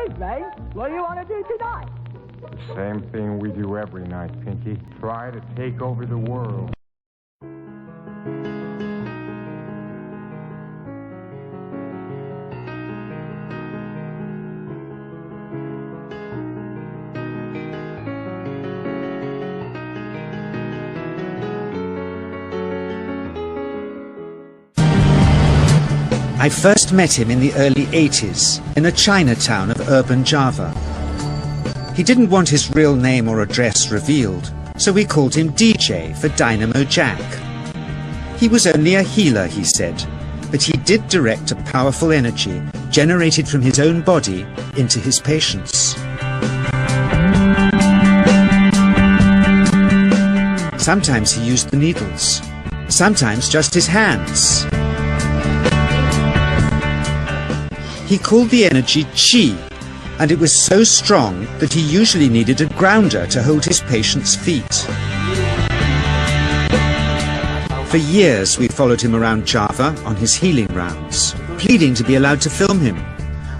evening. What do you want to do tonight? The same thing we do every night, Pinky. Try to take over the world. I first met him in the early 80s, in a Chinatown of urban Java. He didn't want his real name or address revealed, so we called him DJ for Dynamo Jack. He was only a healer, he said, but he did direct a powerful energy generated from his own body into his patients. Sometimes he used the needles, sometimes just his hands. He called the energy Qi, and it was so strong that he usually needed a grounder to hold his patients' feet. For years we followed him around Java on his healing rounds, pleading to be allowed to film him,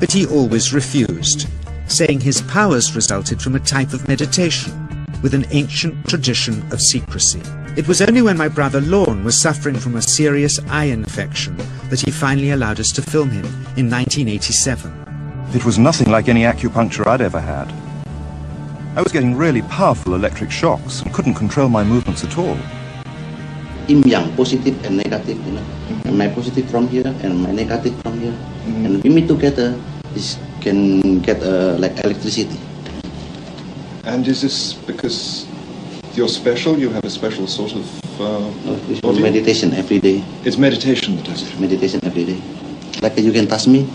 but he always refused, saying his powers resulted from a type of meditation with an ancient tradition of secrecy. It was only when my brother Lorne was suffering from a serious eye infection that he finally allowed us to film him in 1987. It was nothing like any acupuncture I'd ever had. I was getting really powerful electric shocks and couldn't control my movements at all. Yin yang, positive and negative, you know. And my positive from here and my negative from here. And we meet together, this can get like electricity. And is this because you're special? You have a special sort of It's meditation every day. It's meditation that does it? Meditation every day. Like you can touch me,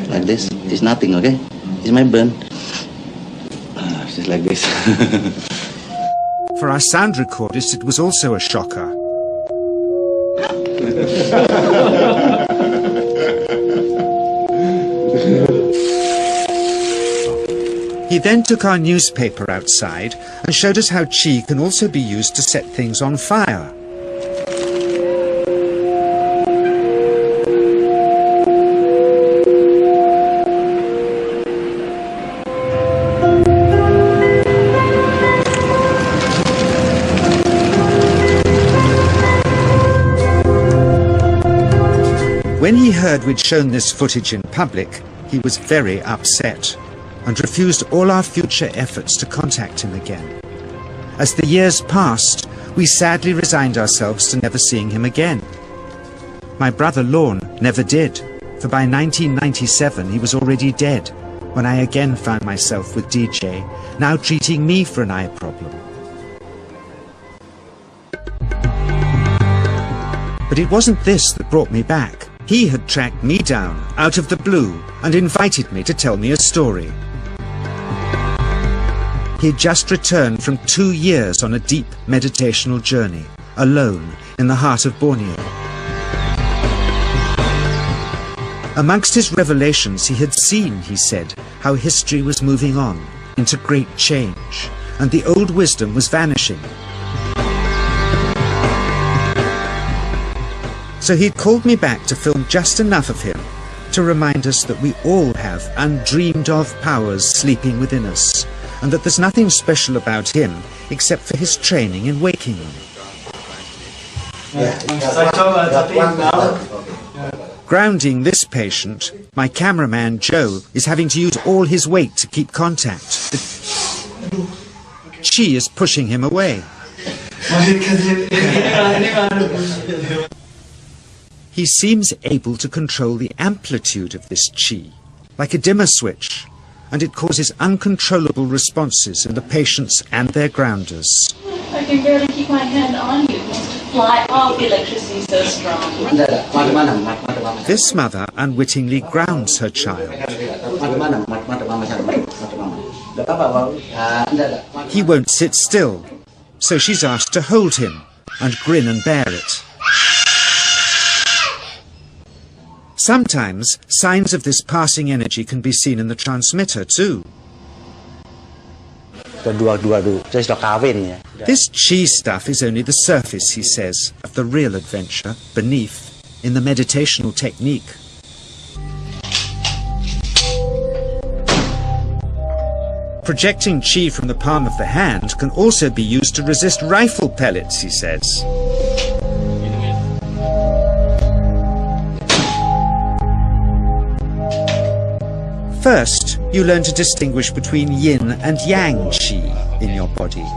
like this. It's nothing, okay? It's my burn. Just like this. For our sound recordist, it was also a shocker. He then took our newspaper outside and showed us how Qi can also be used to set things on fire. When he heard we'd shown this footage in public, he was very upset and refused all our future efforts to contact him again. As the years passed, we sadly resigned ourselves to never seeing him again. My brother Lorne never did, for by 1997 he was already dead, when I again found myself with DJ, now treating me for an eye problem. But it wasn't this that brought me back. He had tracked me down out of the blue and invited me to tell me a story. He had just returned from 2 years on a deep meditational journey, alone in the heart of Borneo. Amongst his revelations, he had seen, he said, how history was moving on into great change, and the old wisdom was vanishing. So he'd called me back to film just enough of him to remind us that we all have undreamed of powers sleeping within us, and that there's nothing special about him except for his training in waking them. Grounding this patient, my cameraman Joe is having to use all his weight to keep contact. Qi is pushing him away. He seems able to control the amplitude of this Qi, like a dimmer switch, and it causes uncontrollable responses in the patients and their grounders. I can barely keep my hand on you. It wants to fly off. The electricity is so strong. This mother unwittingly grounds her child. He won't sit still, so she's asked to hold him and grin and bear it. Sometimes, signs of this passing energy can be seen in the transmitter too. This Qi stuff is only the surface, he says, of the real adventure beneath, in the meditational technique. projecting chi from the palm of the hand can also be used to resist rifle pellets, he says. First, you learn to distinguish between yin and yang chi in your body.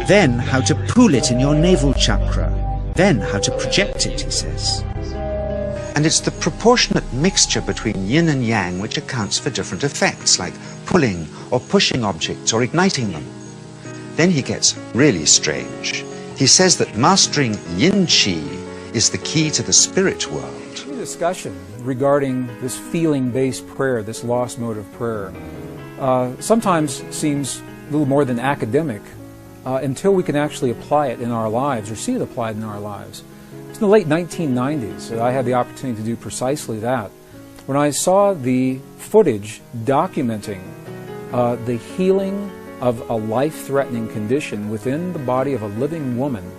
Then how to pool it in your navel chakra. Then how to project it, he says. And it's the proportionate mixture between yin and yang which accounts for different effects, like pulling or pushing objects or igniting them. Then he gets really strange. He says that mastering yin chi is the key to the spirit world. Discussion regarding this feeling-based prayer, this lost mode of prayer, sometimes seems a little more than academic until we can actually apply it in our lives or see it applied in our lives. It's in the late 1990s that I had the opportunity to do precisely that, when I saw the footage documenting the healing of a life-threatening condition within the body of a living woman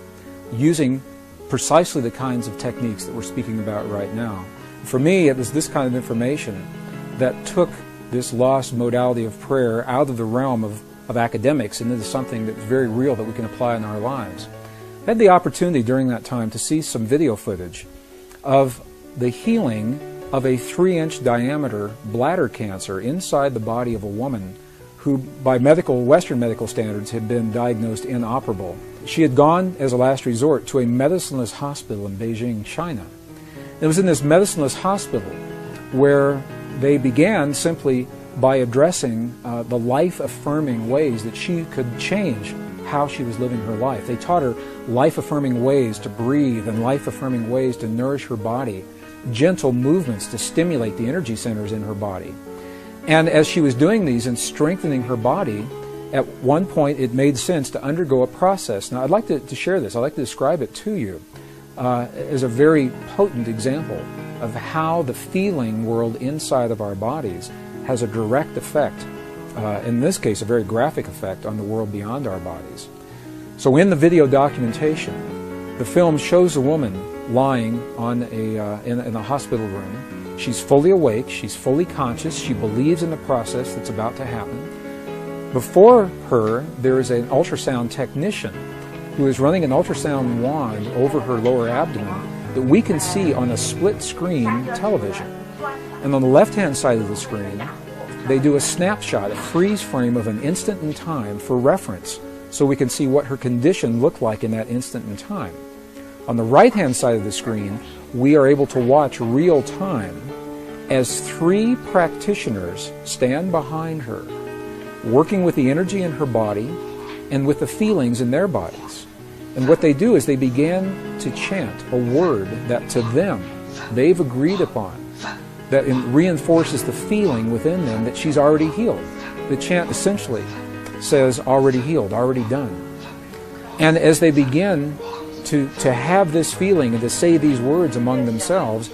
using precisely the kinds of techniques that we're speaking about right now. For me, it was this kind of information that took this lost modality of prayer out of the realm of academics and into something that's very real that we can apply in our lives. I had the opportunity during that time to see some video footage of the healing of a 3-inch diameter bladder cancer inside the body of a woman who, by Western medical standards, had been diagnosed inoperable. She had gone, as a last resort, to a medicineless hospital in Beijing, China. It was in this medicineless hospital where they began simply by addressing the life-affirming ways that she could change how she was living her life. They taught her life-affirming ways to breathe and life-affirming ways to nourish her body, gentle movements to stimulate the energy centers in her body. And as she was doing these and strengthening her body, at one point it made sense to undergo a process. Now I'd like to share this, I'd like to describe it to you as a very potent example of how the feeling world inside of our bodies has a direct effect, in this case a very graphic effect, on the world beyond our bodies. So in the video documentation, the film shows a woman lying on in a hospital room. She's fully awake, she's fully conscious, she believes in the process that's about to happen. Before her, there is an ultrasound technician who is running an ultrasound wand over her lower abdomen that we can see on a split-screen television. And on the left-hand side of the screen, they do a snapshot, a freeze frame of an instant in time for reference, so we can see what her condition looked like in that instant in time. On the right-hand side of the screen, we are able to watch real time as 3 practitioners stand behind her, working with the energy in her body and with the feelings in their bodies. And what they do is they began to chant a word that to them they've agreed upon, that reinforces the feeling within them that she's already healed. The chant essentially says, already healed, already done. And as they begin to have this feeling and to say these words among themselves,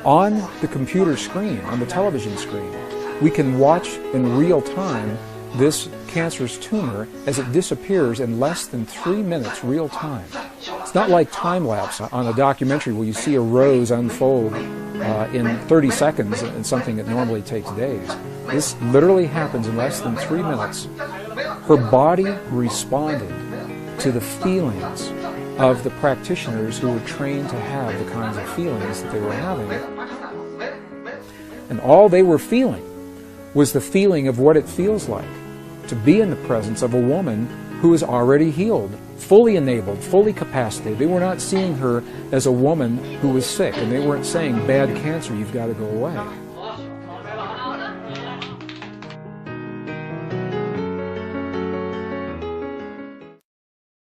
on the computer screen, on the television screen, we can watch in real time this cancerous tumor as it disappears in less than 3 minutes real time. It's not like time-lapse on a documentary where you see a rose unfold in 30 seconds in something that normally takes days. This literally happens in less than 3 minutes. Her body responded to the feelings of the practitioners who were trained to have the kinds of feelings that they were having. And all they were feeling was the feeling of what it feels like to be in the presence of a woman who is already healed, fully enabled, fully capacitated. They were not seeing her as a woman who was sick, and they weren't saying, bad cancer, you've got to go away.